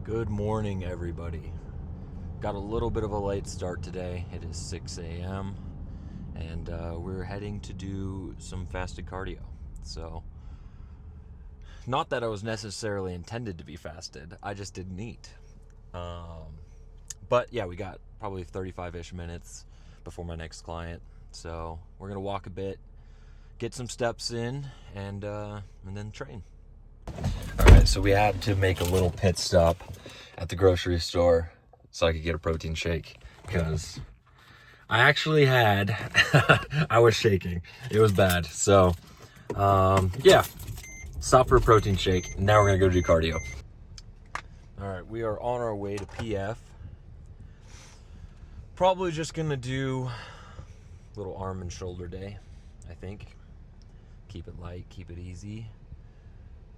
Good morning, everybody. Got a little bit of a late start today. It is 6 a.m. and we're heading to do some fasted cardio. So, not that I was necessarily intended to be fasted, I just didn't eat. But yeah, we got probably 35-ish minutes before my next client. So, we're going to walk a bit, get some steps in, and then train. All right, so we had to make a little pit stop at the grocery store so I could get a protein shake because I actually had, I was shaking. It was bad. So, yeah, stop for a protein shake. Now we're going to go do cardio. All right, we are on our way to PF. Probably just going to do a little arm and shoulder day, I think. Keep it light, keep it easy.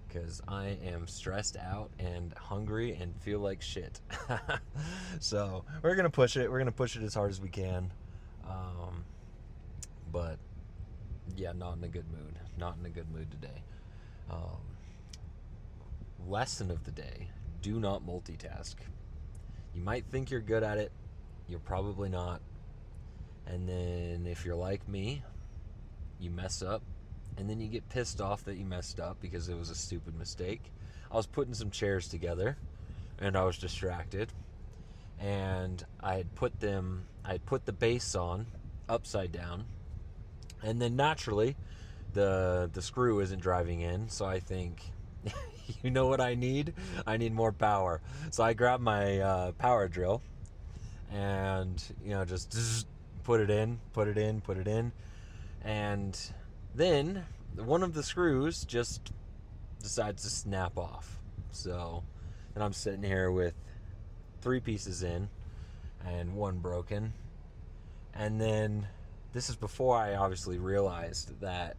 Because I am stressed out and hungry and feel like shit. So we're gonna push it. We're gonna push it as hard as we can. But yeah, not in a good mood. Not in a good mood today. Lesson of the day: do not multitask. You might think you're good at it. You're probably not. And then if you're like me, you mess up. And then you get pissed off that you messed up because it was a stupid mistake. I was putting some chairs together and I was distracted. And I had put the base on upside down. And then naturally, the screw isn't driving in. So I think, you know what I need? I need more power. So I grabbed my power drill and, just put it in. And then one of the screws just decides to snap off. So then I'm sitting here with 3 pieces in and 1 broken. And then this is before I obviously realized that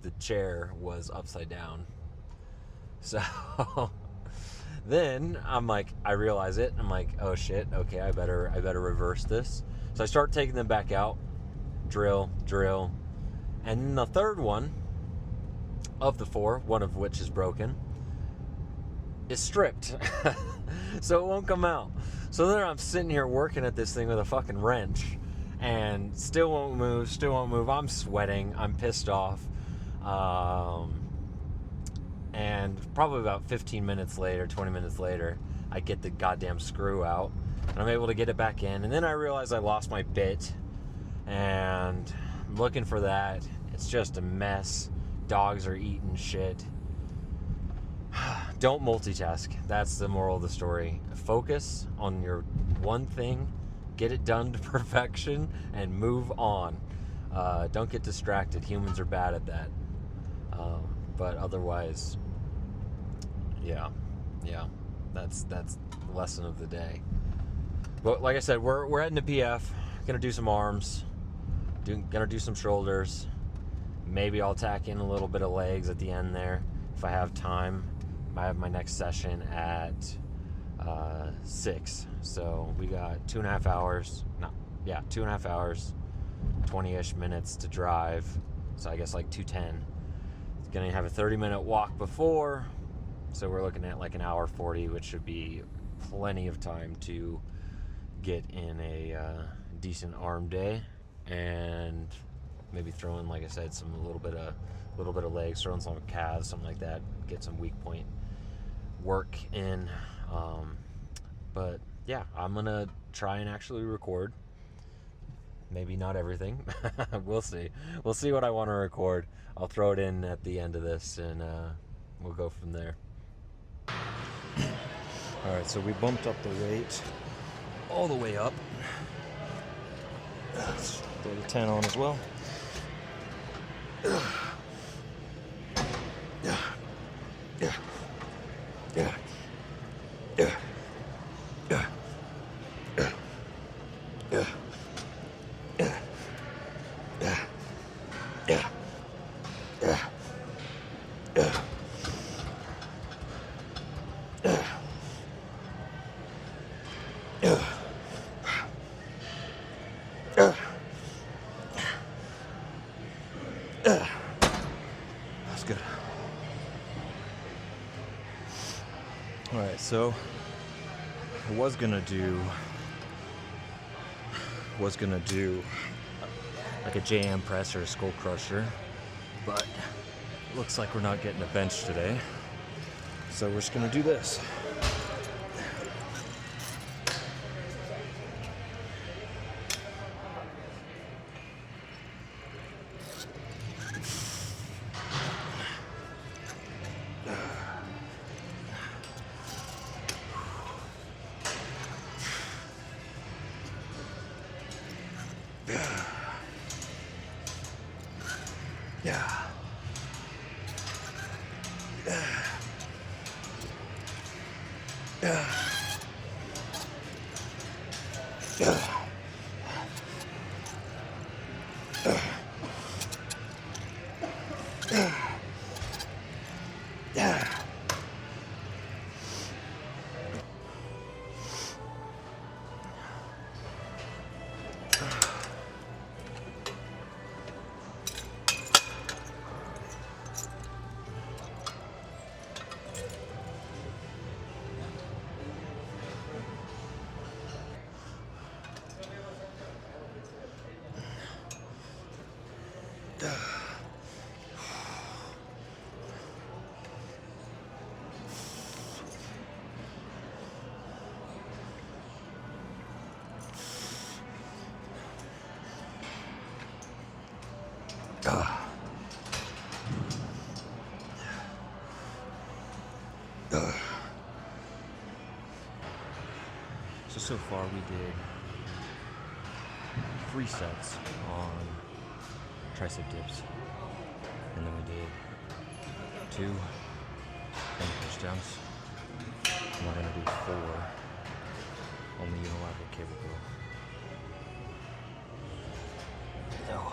the chair was upside down. So then I realize it. I'm like, oh shit, okay, I better reverse this. So I start taking them back out, drill. And then the third one of the 4, one of which is broken, is stripped. So it won't come out. So then I'm sitting here working at this thing with a fucking wrench and still won't move. I'm sweating. I'm pissed off. And probably about 15 minutes later, 20 minutes later, I get the goddamn screw out and I'm able to get it back in. And then I realize I lost my bit and I'm looking for that. It's just a mess. Dogs are eating shit. Don't multitask. That's the moral of the story. Focus on your one thing, get it done to perfection, and move on. Don't get distracted. Humans are bad at that. But otherwise, yeah, that's the lesson of the day. But like I said, we're heading to PF. Gonna do some arms. Gonna do some shoulders. Maybe I'll tack in a little bit of legs at the end there if I have time. I have my next session at 6. So we got 2.5 hours. 2.5 hours, 20-ish minutes to drive. So I guess like 2:10. It's gonna have a 30-minute walk before. So we're looking at like an hour 40, which should be plenty of time to get in a decent arm day. And maybe throw in, like I said, a little bit of legs, throw in some calves, something like that. Get some weak point work in. But yeah, I'm gonna try and actually record. Maybe not everything. We'll see. We'll see what I want to record. I'll throw it in at the end of this, and we'll go from there. All right, so we bumped up the weight all the way up. Let's throw the 10 on as well. That's good. All right, so I was gonna do like a JM press or a skull crusher, but it looks like we're not getting a bench today, so we're just gonna do this. So far we did 3 sets on tricep dips, and then we did 2 hand pushdowns, and we're gonna do 4 on the unilateral cable curl. So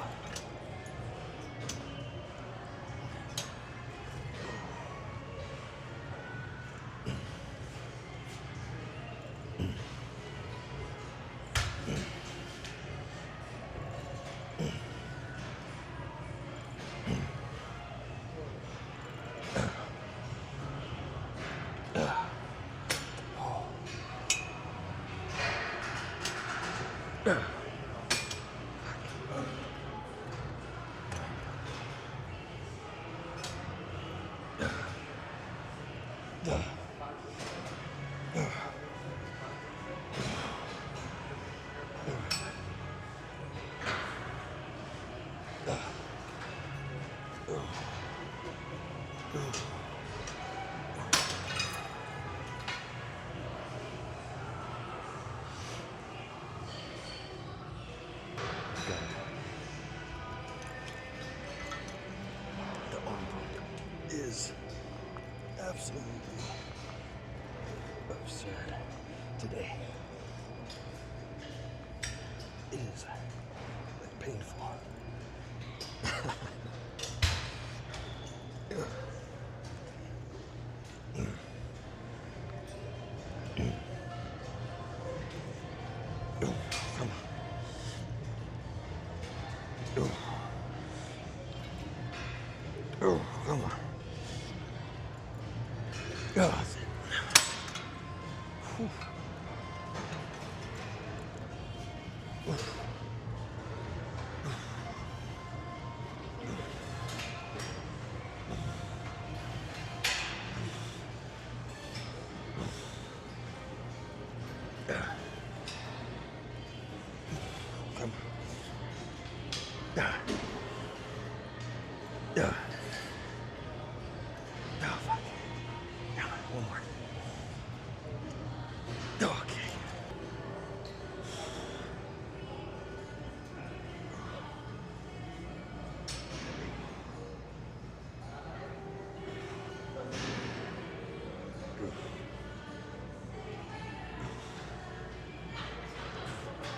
is absolutely absurd today. It is like painful. Come on. Oh, that's it. Whew. Come on. Oh, fuck. Come on, one more. Okay.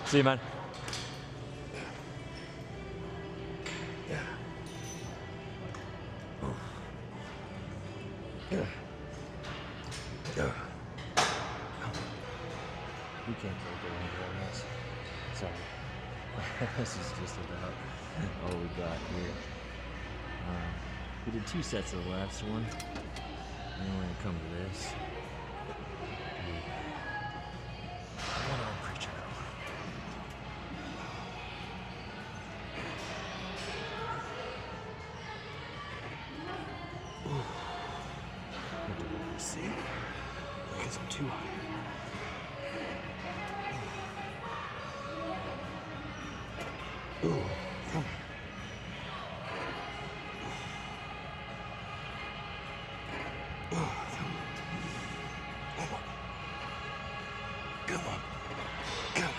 See you, man. We can't take it anymore, guys. Sorry. This is just about all we got here. We did 2 sets of the last one. And then we're going to come to this. It's too high. Ooh, come on. Come on. Come on.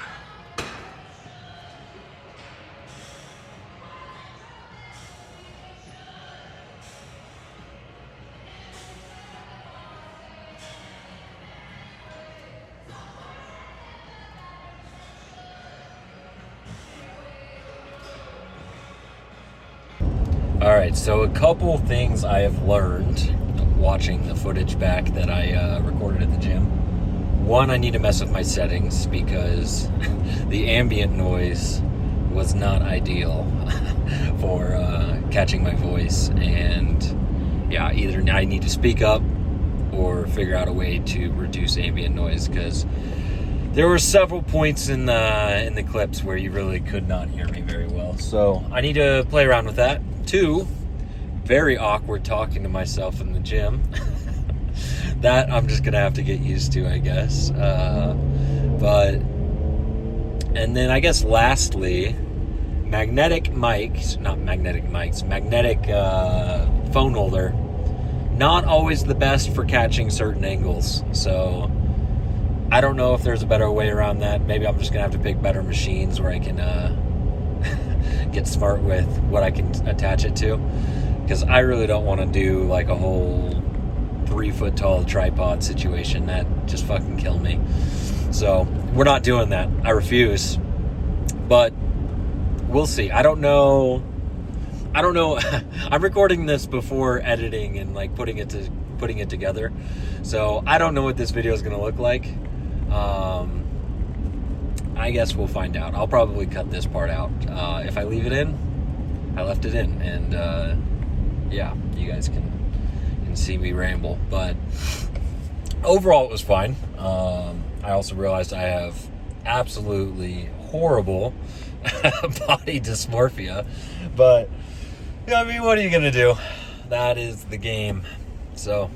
All right, so a couple things I have learned watching the footage back that I recorded at the gym. One, I need to mess with my settings because the ambient noise was not ideal for catching my voice. And yeah, either I need to speak up or figure out a way to reduce ambient noise, because there were several points in the clips where you really could not hear me very well. So I need to play around with that. Two, very awkward talking to myself in the gym. That I'm just gonna have to get used to, I guess. And then I guess lastly, magnetic phone holder, not always the best for catching certain angles. So I don't know if there's a better way around that. Maybe I'm just gonna have to pick better machines where I can get smart with what I can attach it to, because I really don't want to do like a whole 3-foot tall tripod situation. That just fucking kill me. So we're not doing that. I refuse. But we'll see. I don't know. I'm recording this before editing and like putting it together. So I don't know what this video is going to look like. I guess we'll find out. I'll probably cut this part out. If I leave it in, I left it in. And yeah, you guys can see me ramble. But overall, it was fine. I also realized I have absolutely horrible body dysmorphia. But, I mean, what are you going to do? That is the game. So